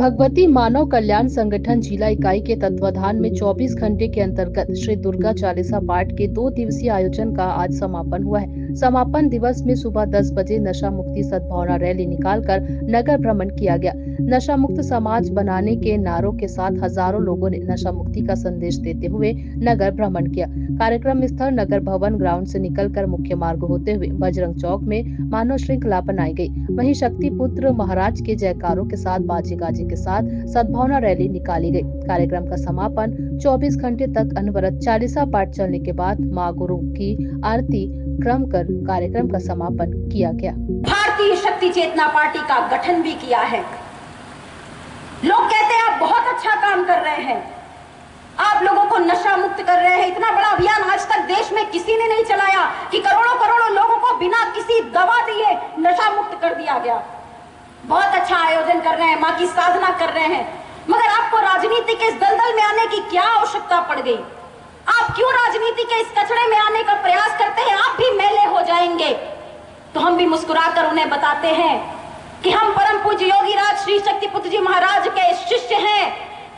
भगवती मानव कल्याण संगठन जिला इकाई के तत्वाधान में 24 घंटे के अंतर्गत श्री दुर्गा चालीसा पाठ के 2 दिवसीय आयोजन का आज समापन हुआ है। समापन दिवस में सुबह 10 बजे नशा मुक्ति सद्भावना रैली निकालकर नगर भ्रमण किया गया। नशा मुक्त समाज बनाने के नारों के साथ हजारों लोगों ने नशा मुक्ति का संदेश देते हुए नगर भ्रमण किया। कार्यक्रम स्थल नगर भवन ग्राउंड से निकलकर मुख्य मार्ग होते हुए बजरंग चौक में मानव श्रृंखला बनाई गई। वहीं शक्ति पुत्र महाराज के जयकारों के साथ बाजे गाजे के साथ सद्भावना रैली निकाली गई। कार्यक्रम का समापन 24 घंटे तक अनवरत चालीसा पाठ चलने के बाद मां गुरु की आरती क्रम कर कार्यक्रम का समापन किया गया। भारतीय शक्ति चेतना पार्टी का गठन भी किया है। लोग कहते हैं आप बहुत अच्छा काम कर रहे हैं, आप लोगों को नशा मुक्त कर रहे हैं। इतना बड़ा अभियान आज तक देश में किसी ने नहीं चलाया कि करोड़ों करोड़ों लोगों को बिना किसी दवा दिए नशा मुक्त कर दिया गया। बहुत अच्छा आयोजन कर रहे हैं, मां की साधना कर रहे हैं, मगर आपको राजनीति के इस दलदल में आने की क्या आवश्यकता पड़ गई? आप क्यों राजनीति के इस कचड़े में आने का प्रयास करते हैं? आप भी मैले हो जाएंगे। तो हम भी मुस्कुराकर उन्हें बताते हैं कि हम परम पूज्य योगी राज श्री शक्ति पुत्र जी महाराज के शिष्य हैं,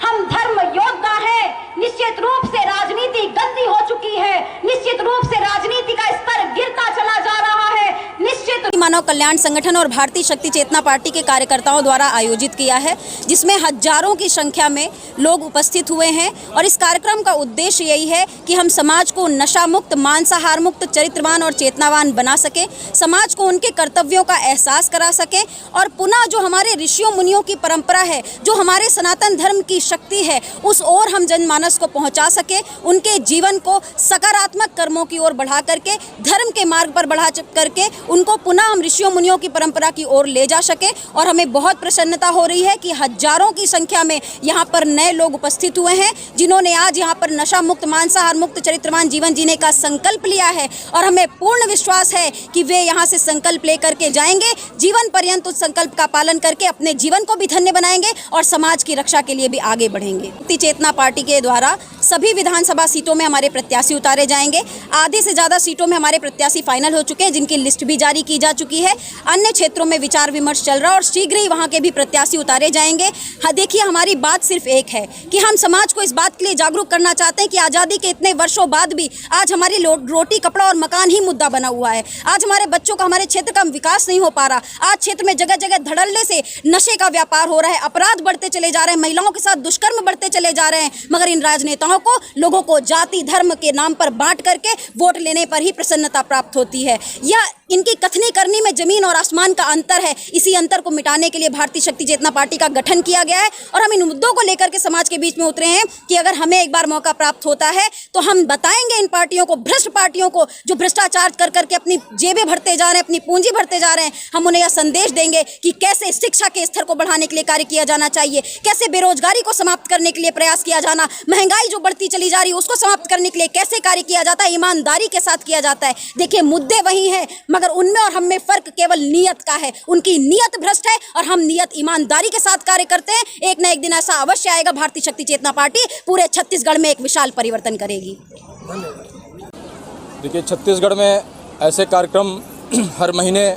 हम धर्म योद्धा हैं। निश्चित रूप से राजनीति गंदी हो चुकी है, निश्चित रूप से राजनीति का स्तर गिरता चला जा रहा है। निश्चित मानव कल्याण संगठन और भारतीय शक्ति चेतना पार्टी के कार्यकर्ताओं द्वारा आयोजित किया है, जिसमें हजारों की संख्या में लोग उपस्थित हुए हैं। और इस कार्यक्रम का उद्देश्य यही है कि हम समाज को नशा मुक्त, मांसाहार मुक्त, चरित्रवान और चेतनावान बना सके, समाज को उनके कर्तव्यों का एहसास करा सके और पुनः जो हमारे ऋषियों मुनियों की परंपरा है, जो हमारे सनातन धर्म की शक्ति है, उस ओर हम जनमानस को पहुंचा सके, उनके जीवन को सकारात्मक कर्मों की ओर बढ़ा करके, धर्म के मार्ग पर बढ़ा करके उनको पुनः हम ऋषियों मुनियों की परंपरा की ओर ले जा सके। और हमें बहुत प्रसन्नता हो रही है कि हजारों की संख्या में यहाँ पर नए लोग उपस्थित हुए हैं, जिन्होंने आज यहाँ पर नशा मुक्त, मांसाहार मुक्त, चरित्रवान जीवन जीने का संकल्प लिया है। और हमें पूर्ण विश्वास है कि वे यहाँ से संकल्प लेकर के जाएंगे, जीवन पर्यंत उस संकल्प का पालन करके अपने जीवन को भी धन्य बनाएंगे और समाज की रक्षा के लिए भी आगे बढ़ेंगे। शक्ति चेतना पार्टी के द्वारा सभी विधानसभा सीटों में हमारे प्रत्याशी उतारे जाएंगे। आधे से ज़्यादा सीटों में हमारे प्रत्याशी फाइनल हो चुके हैं, जिनकी लिस्ट भी जारी की जा चुकी है। अन्य क्षेत्रों में विचार विमर्श चल रहा है और शीघ्र ही वहां के भी प्रत्याशी उतारे जाएंगे। हाँ, देखिए, हमारी बात सिर्फ एक है कि हम समाज को इस बात के लिए जागरूक करना चाहते हैं कि आज़ादी के इतने वर्षों बाद भी आज हमारी रोटी, कपड़ा और मकान ही मुद्दा बना हुआ है। आज हमारे बच्चों का, हमारे क्षेत्र का विकास नहीं हो पा रहा। आज क्षेत्र में जगह जगह धड़ल्ले से नशे का व्यापार हो रहा है, अपराध बढ़ते चले जा रहे हैं, महिलाओं के साथ दुष्कर्म बढ़ते चले जा रहे हैं। मगर इन राजनेताओं को, लोगों को जाति धर्म के नाम पर बांट करके वोट लेने पर ही प्रसन्नता प्राप्त होती है। यह इनकी कथनी करनी में जमीन और आसमान का अंतर है। इसी अंतर को मिटाने के लिए भारतीय शक्ति चेतना पार्टी का गठन किया गया है और हम इन मुद्दों को लेकर के समाज के बीच में उतरे हैं कि अगर हमें एक बार मौका प्राप्त होता है तो हम बताएंगे इन पार्टियों को, भ्रष्ट पार्टियों को, जो भ्रष्टाचार कर करके अपनी जेबें भरते जा रहे हैं, अपनी पूंजी भरते जा रहे हैं। हम उन्हें यह संदेश देंगे कि कैसे शिक्षा के स्तर को बढ़ाने के लिए कार्य किया जाना चाहिए, कैसे बेरोजगारी को समाप्त करने के लिए प्रयास किया जाना, महंगाई जो बढ़ती चली जा रही है उसको समाप्त करने के लिए कैसे कार्य किया जाता है, ईमानदारी के साथ किया जाता है। देखिए, मुद्दे वही हैं, मगर उनमें और हम में फर्क केवल नियत का है। उनकी नियत भ्रष्ट है और हम नियत ईमानदारी के साथ कार्य करते हैं। एक न एक दिन ऐसा अवश्य आएगा, भारतीय शक्ति चेतना पार्टी पूरे छत्तीसगढ़ में एक विशाल परिवर्तन करेगी। देखिए, छत्तीसगढ़ में ऐसे कार्यक्रम हर महीने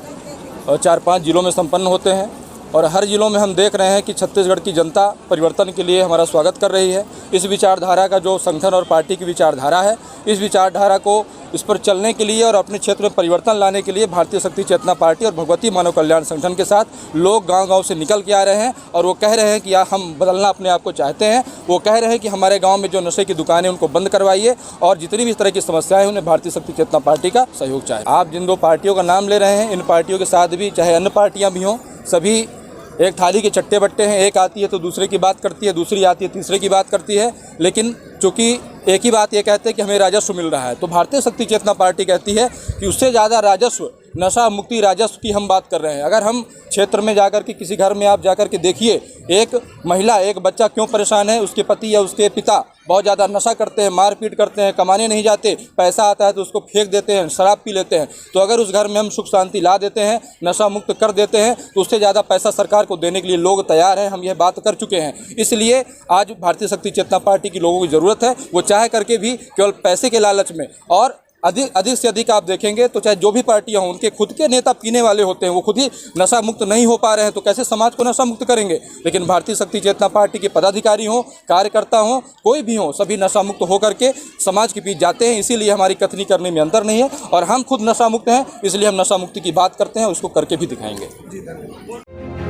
4-5 जिलों में संपन्न होते हैं और हर जिलों में हम देख रहे हैं कि छत्तीसगढ़ की जनता परिवर्तन के लिए हमारा स्वागत कर रही है। इस विचारधारा का जो संगठन और पार्टी की विचारधारा है, इस विचारधारा को इस पर चलने के लिए और अपने क्षेत्र में परिवर्तन लाने के लिए भारतीय शक्ति चेतना पार्टी और भगवती मानव कल्याण संगठन के साथ लोग गांव-गांव से निकल के आ रहे हैं और वो कह रहे हैं कि यार हम बदलना अपने आप को चाहते हैं। वो कह रहे हैं कि हमारे गाँव में जो नशे की दुकानें उनको बंद करवाइए और जितनी भी इस तरह की समस्याएं उन्हें भारतीय शक्ति चेतना पार्टी का सहयोग चाहिए। आप जिन 2 पार्टियों का नाम ले रहे हैं, इन पार्टियों के साथ भी चाहे अन्य पार्टियाँ भी हों, सभी एक थाली के चट्टे बट्टे हैं। एक आती है तो दूसरे की बात करती है, दूसरी आती है तीसरे की बात करती है, लेकिन चूँकि एक ही बात ये कहते हैं कि हमें राजस्व मिल रहा है, तो भारतीय शक्ति चेतना पार्टी कहती है कि उससे ज़्यादा राजस्व, नशा मुक्ति राजस्व की हम बात कर रहे हैं। अगर हम क्षेत्र में जाकर के किसी घर में आप जाकर के देखिए, एक महिला, एक बच्चा क्यों परेशान है, उसके पति या उसके पिता बहुत ज़्यादा नशा करते हैं, मारपीट करते हैं, कमाने नहीं जाते, पैसा आता है तो उसको फेंक देते हैं, शराब पी लेते हैं। तो अगर उस घर में हम सुख शांति ला देते हैं, नशा मुक्त कर देते हैं, तो उससे ज़्यादा पैसा सरकार को देने के लिए लोग तैयार हैं। हम यह बात कर चुके हैं। इसलिए आज भारतीय शक्ति चेतना पार्टी की लोगों की ज़रूरत है, वो चाह करके भी केवल पैसे के लालच में और अधिक से अधिक आप देखेंगे तो चाहे जो भी पार्टियां हों, उनके खुद के नेता पीने वाले होते हैं, वो खुद ही नशा मुक्त नहीं हो पा रहे हैं, तो कैसे समाज को नशा मुक्त करेंगे। लेकिन भारतीय शक्ति चेतना पार्टी के पदाधिकारी हों, कार्यकर्ता हों, कोई भी हो, सभी नशा मुक्त होकर के समाज के बीच जाते हैं। इसीलिए हमारी कथनी करने में अंतर नहीं है और हम खुद नशा मुक्त हैं, इसलिए हम नशा मुक्ति की बात करते हैं, उसको करके भी दिखाएंगे।